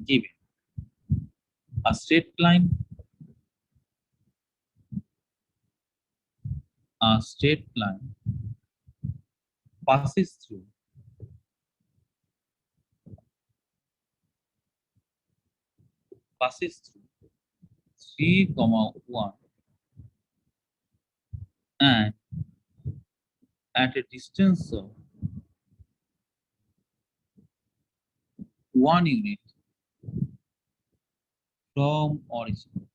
given a straight line passes through passes through 3 comma 1 and at a distance of 1 unit from origin.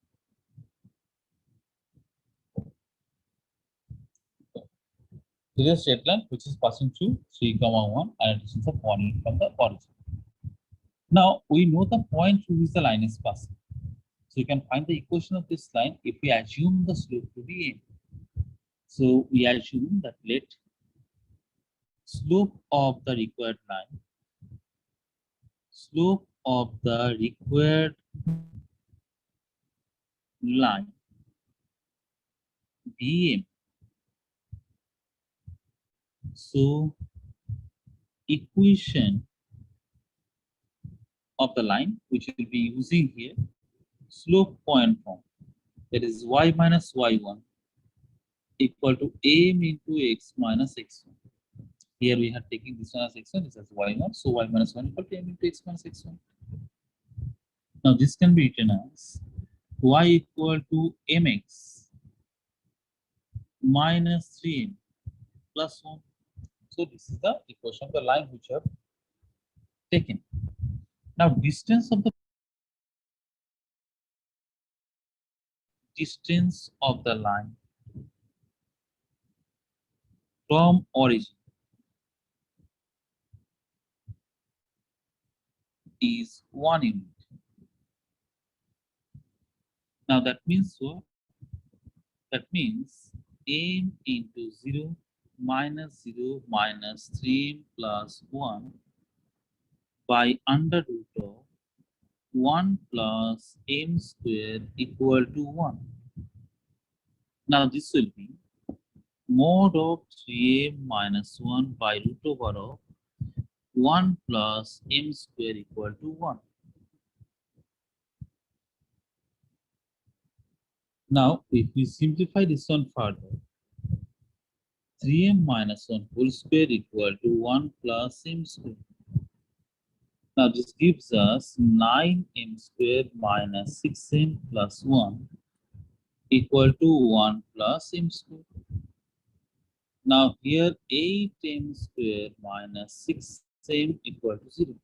This is a straight line which is passing through 3 comma 1 at a distance of 1 unit from the origin. Now we know the point through which the line is passing. So you can find the equation of this line if we assume the slope to be m. So we assume that let slope of the required line dm. So equation of the line which we'll be using here, slope point form, that is y minus y1 equal to m into x minus x1. Here we are taking this one as x1, this as y0, so y minus 1 equal to m into x minus x1. Now this can be written as y equal to mx minus 3m plus 1. So this is the equation of the line which we have taken. Now distance of the line from origin is 1 unit. Now that means what? That means m into 0 minus 3m plus 1 by under root of 1 plus m square equal to 1. Now this will be mod of 3m minus 1 by root over of 1 plus m square equal to 1. Now if we simplify this one further, 3m minus 1 whole square equal to 1 plus m square. Now this gives us 9m square minus 6m plus 1 equal to 1 plus m square. Now here 8m square minus 6m equal to 0.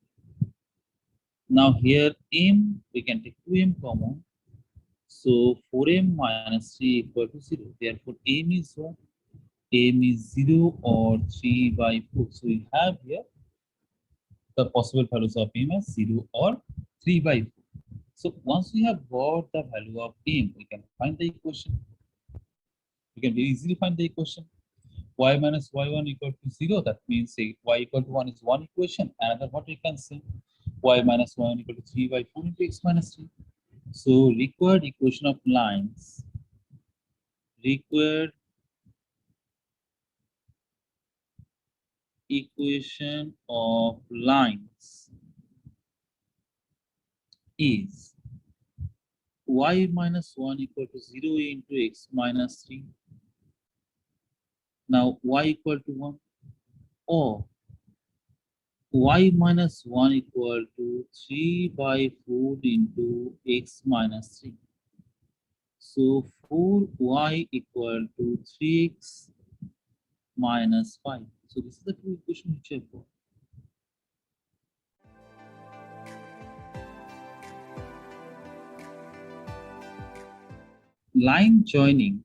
Now here m, we can take 2m common. So 4m minus 3 equal to 0. Therefore m is what? M is 0 or 3 by 4. So we have here the possible values of m as 0 or 3 by 4. So once we have got the value of m, we can find the equation. We can very easily find the equation. Y minus y1 equal to 0. That means say y equal to 1 is one equation. Another what we can say? Y minus y1 equal to 3 by 4 into x minus 3. So required equation of lines. Required equation of lines is y minus 1 equal to 0 into x minus 3. Now y equal to 1, or y minus 1 equal to 3 by 4 into x minus 3. So 4y equal to 3x minus 5. So this is the two equation which I have got. Line joining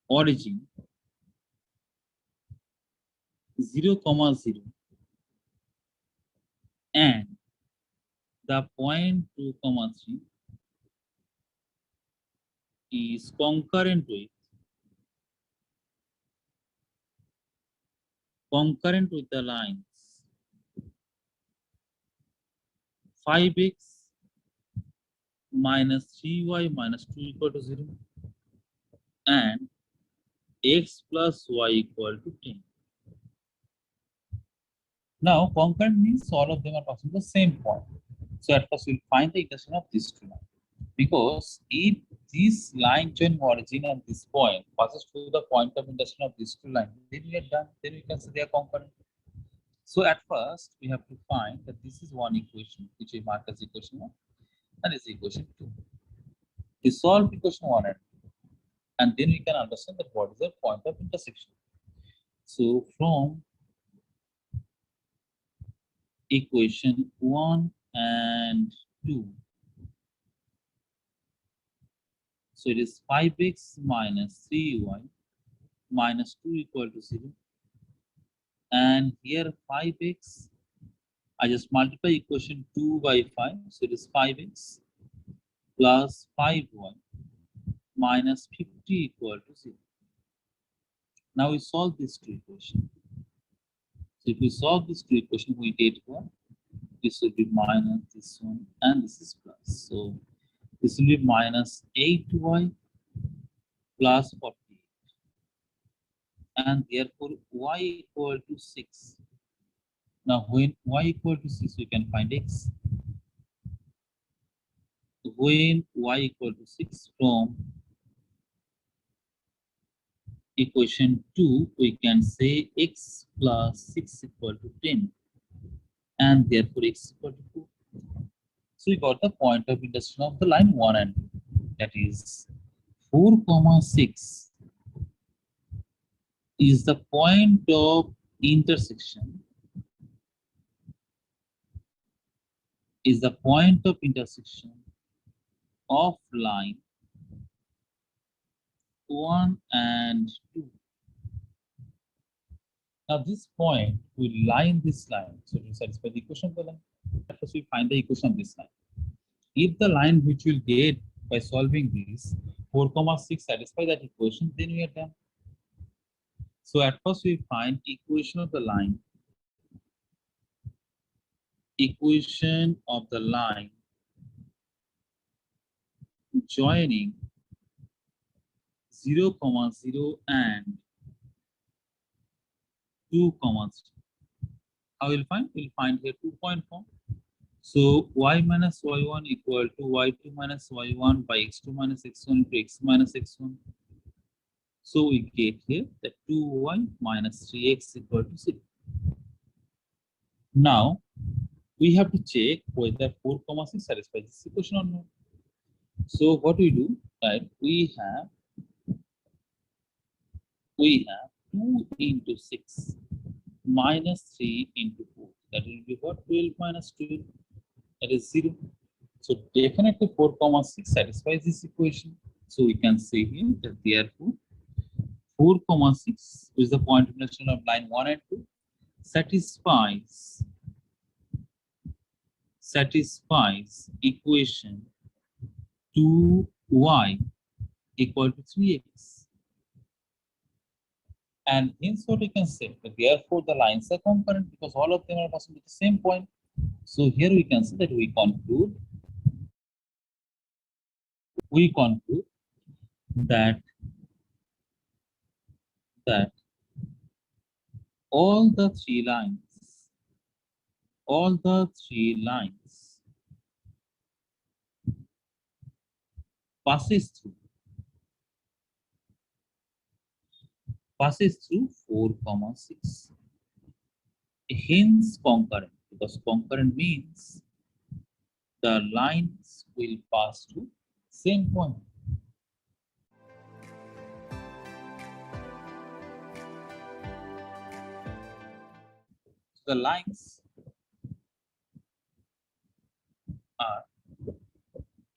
origin 0, 0 and the point 2, 3 is concurrent with the lines 5x minus 3y minus 2 equal to 0 and x plus y equal to 10. Now concurrent means all of them are passing the same point. So at first we'll find the intersection of these two lines. Because if this line join origin and this point passes through the point of intersection of these two lines, then we are done. Then we can say they are concurrent. So at first we have to find that this is one equation which we mark as equation 1 and this is equation 2. We solve equation 1 and then we can understand that what is the point of intersection. So from equation 1 and 2, so it is 5x minus 3y minus 2 equal to 0. And here 5x, I just multiply equation 2 by 5, so it is 5x plus 5y minus 50 equal to 0. Now we solve these two equations. So if we solve this two equation, we get what? This will be minus this one and this is plus. So this will be minus 8y plus 48. And therefore y equal to 6. Now when y equal to 6, we can find x. When y equal to 6, from equation 2, we can say x plus 6 equal to 10. And therefore x equal to 2. So we got the point of intersection of the line 1 and 2. That is 4, 6 is the point of intersection of line 1 and 2. Now this point will line this line, so to satisfy the equation of the line. First we find the equation of this line. If the line which we'll get by solving this 4, 6 satisfy that equation, then we are done. So at first we find equation of the line. Equation of the line joining 0, 0 and 2, 0. How will find? We'll find here 2.4. So y minus y1 equal to y2 minus y1 by x2 minus x1 into x minus x1. So we get here that 2y minus 3x equal to 0. Now we have to check whether 4, 6 satisfies this equation or not. So what we do, right? We have 2 into 6 minus 3 into 4. That will be what? 12 minus 12. That is 0. So definitely 4, 6 satisfies this equation. So we can say here that therefore 4, 6 is the point of intersection of line 1 and 2 satisfies equation 2y equal to 3x. And hence what we can say that therefore the lines are concurrent because all of them are passing to the same point. So here we can say that we conclude that all the three lines passes through 4, 6. Hence concurrent, because concurrent means the lines will pass through same point. The lines are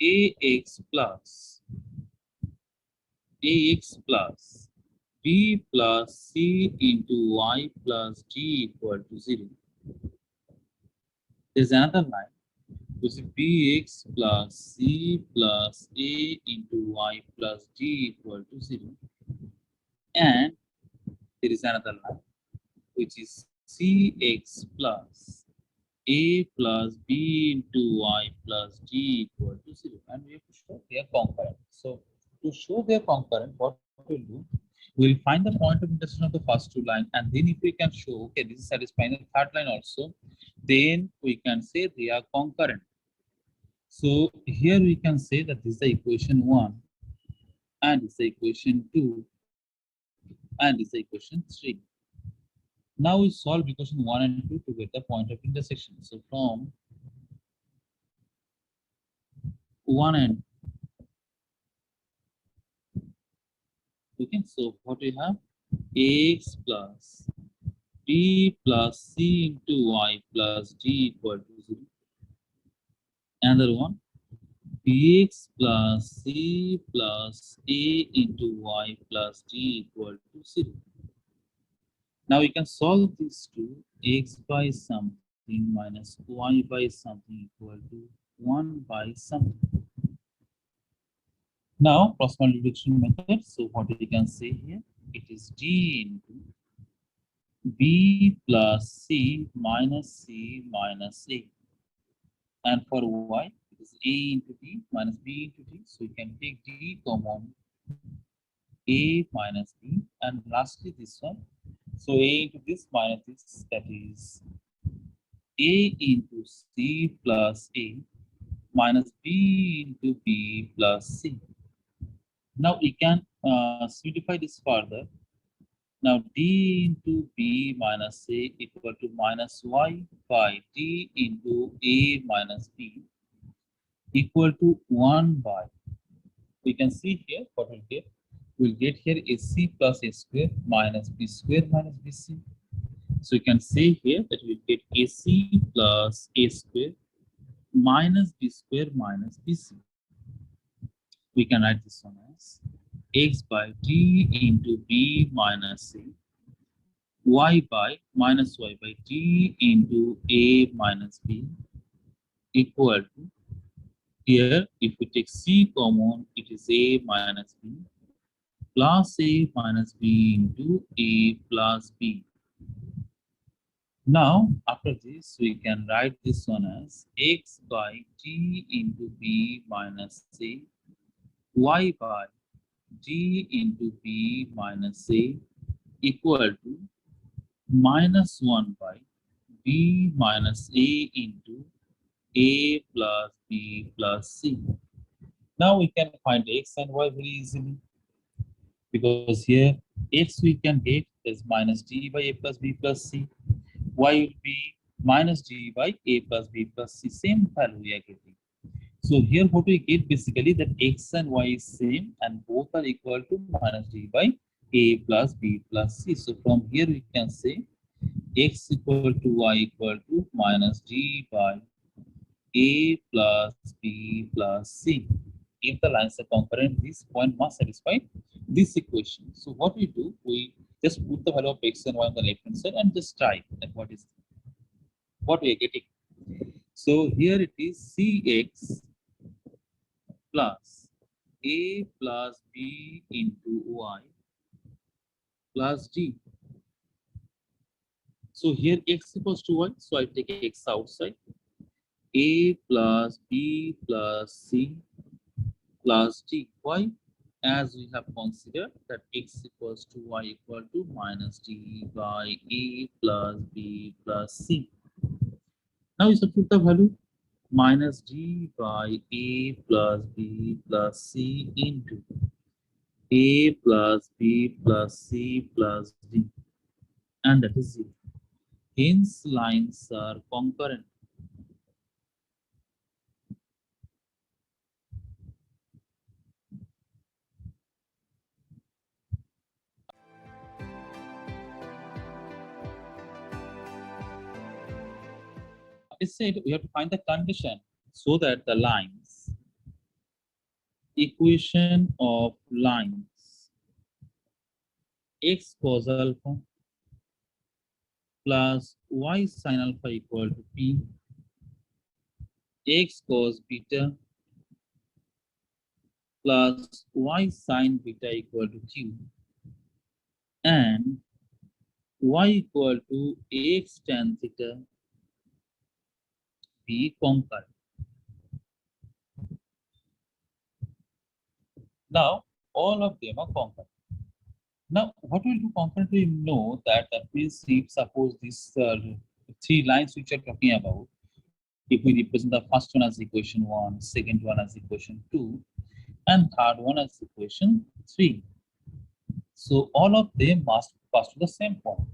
ax plus b plus c into y plus d equal to 0. There's another line which is bx plus c plus a into y plus d equal to 0. And there is another line which is cx plus a plus b into y plus d equal to 0. And we have to show they are concurrent. So to show they are concurrent, what we'll do, We'll find the point of intersection of the first two lines, and then if we can show, okay, this is satisfying the third line also, then we can say they are concurrent. So here we can say that this is the equation 1, and this is the equation 2, and this is the equation 3. Now we solve equation 1 and 2 to get the point of intersection. So from 1 and okay, so what we have, x plus b plus c into y plus d equal to 0. Another one, bx plus c plus a into y plus d equal to 0. Now we can solve these two, x by something minus y by something equal to 1 by something. Now, cross multiplication method. So what we can say here, it is d into b plus c minus a. And for y, it is a into d minus b into d. So you can take d common, a minus b, and lastly this one. So a into this minus this, that is a into c plus a minus b into b plus c. Now we can simplify this further. Now d into b minus a equal to minus y by d into a minus b equal to 1 by. We can see here what we'll get. We'll get here ac plus a square minus b square minus bc. So you can say here that we'll get ac plus a square minus b square minus bc. We can write this one as x by d into b minus c, y by minus y by d into a minus b equal to, here if we take c common, it is a minus b plus a minus b into a plus b. Now after this we can write this one as x by d into b minus c, y by d into b minus a equal to minus 1 by b minus a into a plus b plus c. Now we can find x and y very easily, because here x we can get is minus d by a plus b plus c, y will be minus d by a plus b plus c, same value we are getting. So here what we get basically that x and y is same and both are equal to minus d by a plus b plus c. So from here we can say x equal to y equal to minus d by a plus b plus c. If the lines are concurrent, this point must satisfy this equation. So what we do, we just put the value of x and y on the left hand side and just type like what we are getting. So here it is cx plus a plus b into y plus d. So here x equals to y, so I take x outside. A plus b plus c plus d. Why? As we have considered that x equals to y equal to minus d by a plus b plus c. Now you substitute the value minus d by a plus b plus c into a plus b plus c plus d, and that is it. Hence lines are concurrent. It said we have to find the condition so that the lines, equation of lines x cos alpha plus y sin alpha equal to p, x cos beta plus y sin beta equal to q, and y equal to x tan theta be concurrent. Now all of them are concurrent. Now, what will do concurrently know that means if suppose these three lines which are talking about, if we represent the first one as equation 1, second one as equation 2, and third one as equation 3. So all of them must pass to the same point.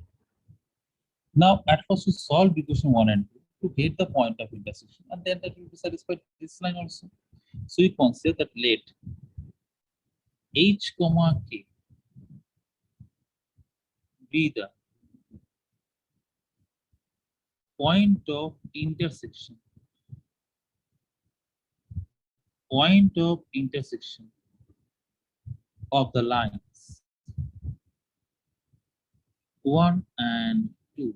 Now, at first we solve equation 1 and 2 to get the point of intersection, and then that will be satisfied this line also. So we consider that let h comma k be the point of intersection of the lines 1 and 2.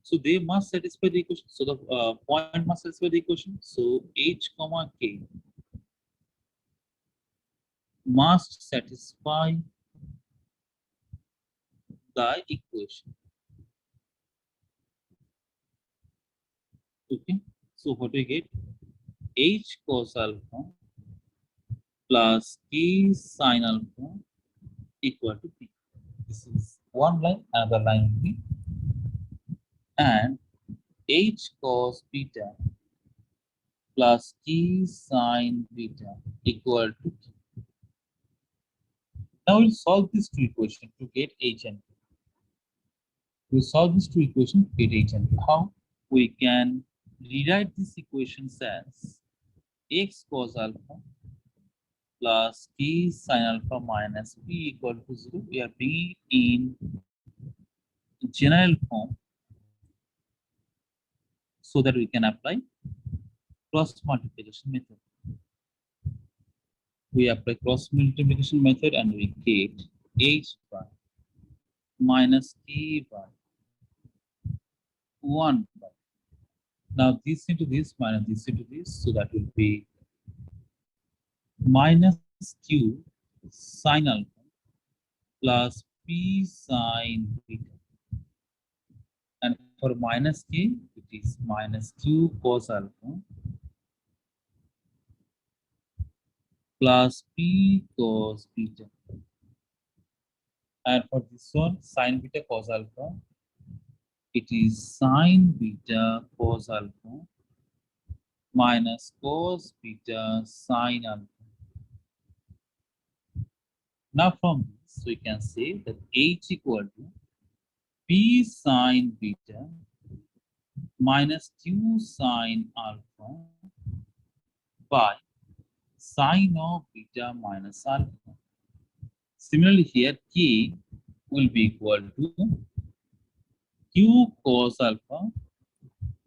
So they must satisfy the equation. So the point must satisfy the equation. So h comma k must satisfy the equation. Okay. So what do we get? H cos alpha plus k sin alpha equal to p. This is one line, another line will be, and h cos beta plus k sin beta equal to p. Now we'll solve these two equations to get h and k. We'll solve these two equations to get h and k. How? We can rewrite these equations as x cos alpha plus k sin alpha minus p equal to 0. We are bringing in general form so that we can apply cross multiplication method. We apply cross multiplication method and we get h bar minus k bar 1 bar. Now this into this minus this into this, so that will be minus q sin alpha plus p sin beta. And for minus k, it is minus q cos alpha plus p cos beta. And for this one, sin beta cos alpha, it is sin beta cos alpha minus cos beta sin alpha. Now from this, we can say that h equal to p sin beta minus q sin alpha by sin of beta minus alpha. Similarly, here k will be equal to q cos alpha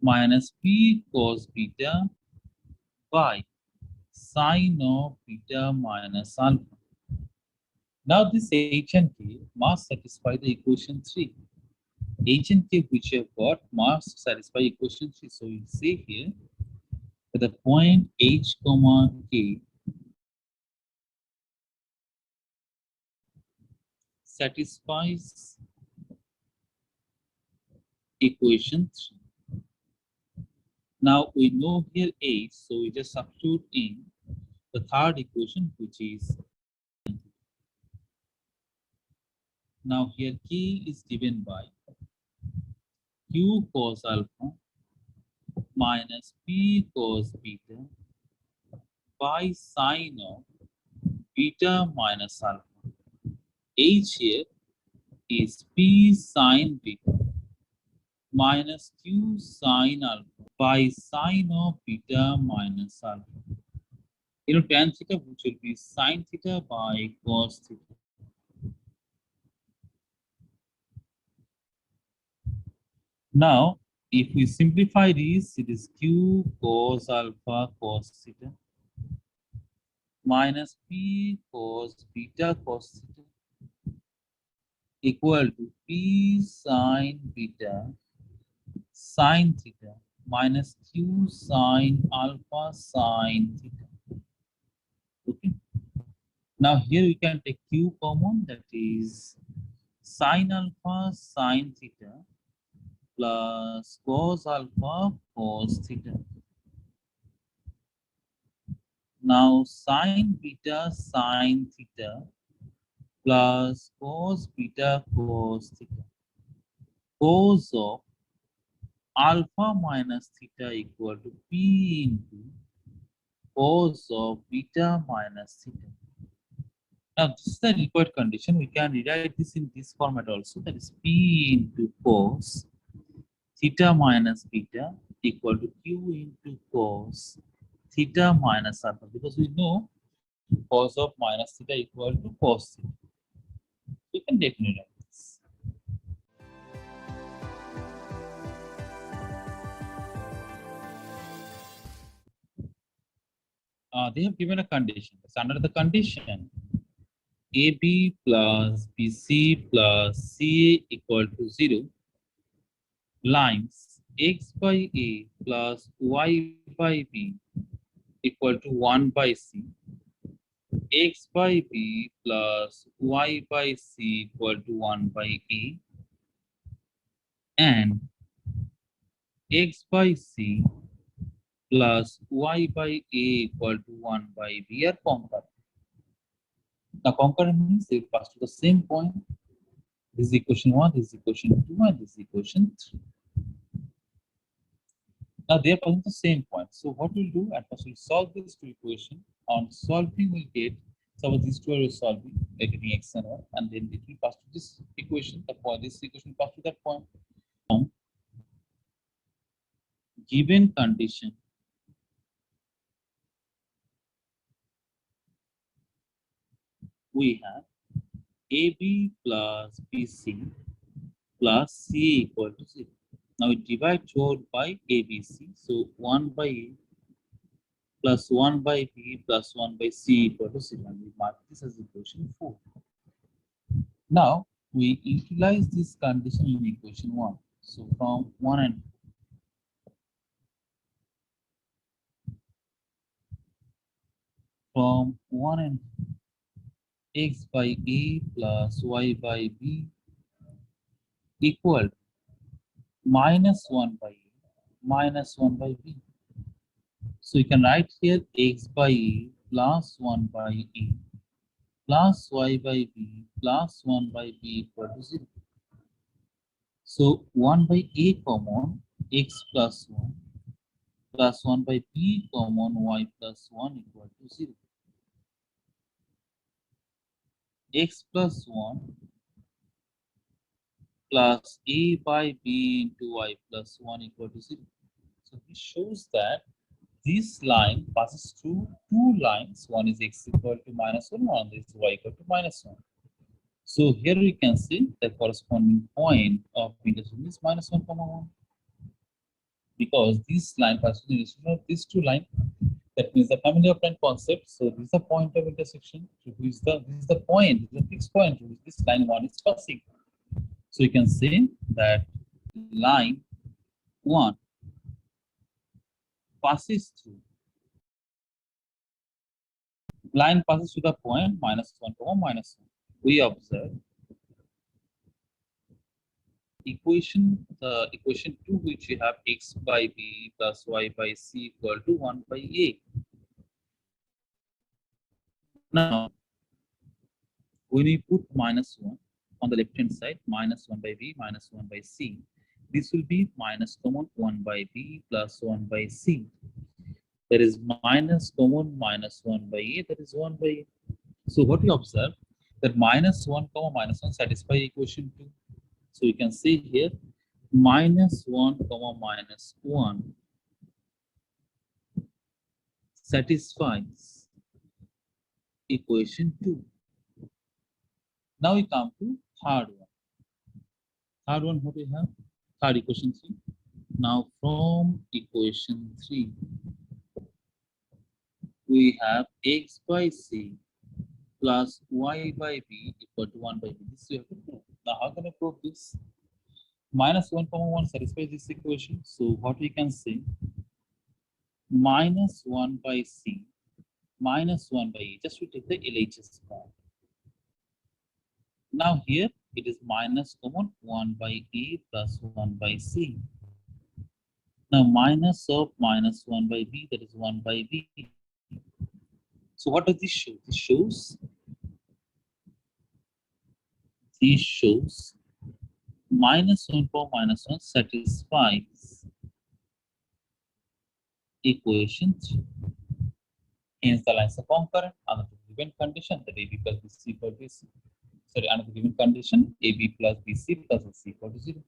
minus p cos beta by sin of beta minus alpha. Now this h and k must satisfy the equation 3. H and k which you have got must satisfy equation 3. So we say here that the point h comma k satisfies equation 3. Now we know here h, so we just substitute in the third equation, which is now here k is given by q cos alpha minus p cos beta by sin of beta minus alpha. H here is p sin beta minus q sin alpha by sin of beta minus alpha. Tan theta, which will be sin theta by cos theta. Now, if we simplify this, it is q cos alpha cos theta minus p cos beta cos theta equal to p sin beta sin theta minus q sin alpha sin theta. Okay. Now here we can take q common, that is sin alpha sin theta plus cos alpha cos theta. Now sin beta sin theta plus cos beta cos theta. Cos of alpha minus theta equal to P into cos of beta minus theta. Now, this is the required condition. We can rewrite this in this format also. That is P into cos theta minus beta equal to Q into cos theta minus alpha. Because we know cos of minus theta equal to cos theta. We can definitely write this. They have given a condition. So under the condition, AB plus BC plus CA equal to 0, lines x by A plus y by B equal to 1 by C, x by B plus y by C equal to 1 by A, and x by C plus y by A equal to 1 by B are concurrent. Now concurrent means they pass to the same point. This is equation 1, this is equation 2, and this is equation 3. Now they are passing the same point. So what we'll do, at first we'll solve this two equation. On solving, we'll get some of these two are solving, like getting x and y, and then it will pass to this equation. The point, this equation pass to that point. Given condition, we have AB plus BC plus C equal to 0. Now we divide both by ABC. So 1 by A plus 1 by B plus 1 by C equal to 0. And we mark this as equation 4. Now we utilize this condition in equation 1. So from 1 and from 1 and x by A plus y by B equal minus 1 by A minus 1 by B. So you can write here x by A plus 1 by A plus y by B plus 1 by B equal to 0. So 1 by A common, x plus 1 plus 1 by B common, y plus 1 equal to 0. X plus 1 plus A by B into y plus 1 equal to 0. So this shows that this line passes through two lines. One is x equal to minus 1, one is y equal to minus 1. So here we can see the corresponding point of intersection is minus 1, 1. Because this line passes through the intersection of these two lines, that means the family of line concept. So this is the point of intersection. So this is the point, this is the fixed point to which this line 1 is passing. So you can say that line 1 passes through the point minus 1, minus 1. We observe equation 2, which we have x by b plus y by c equal to 1 by a. Now, when we put minus 1 on the left hand side, minus 1 by b minus 1 by c, this will be minus common 1 by b plus 1 by c. There is minus common minus 1 by a, that is 1 by a. So what we observe, that minus 1 comma minus 1 satisfy equation 2. So you can see here minus 1 comma minus 1 satisfies equation 2. Now we come to third one. Third one, what we have? Third equation 3. Now from equation 3, we have x by c plus y by b equal to 1 by b. This we have to prove. Now how can I prove this? Minus 1 comma 1 satisfies this equation. So what we can say, minus 1 by c minus 1 by a. Just we take the LHS part. Now here it is minus common 1 by a plus 1 by c. Now minus of minus 1 by b, that is 1 by b. So what does this show? This shows This shows -1 power -1 satisfies equation 3. Hence, the lines are concurrent under the given condition that AB plus BC equal to BC. Sorry, under the given condition AB plus BC plus AC equal to 0.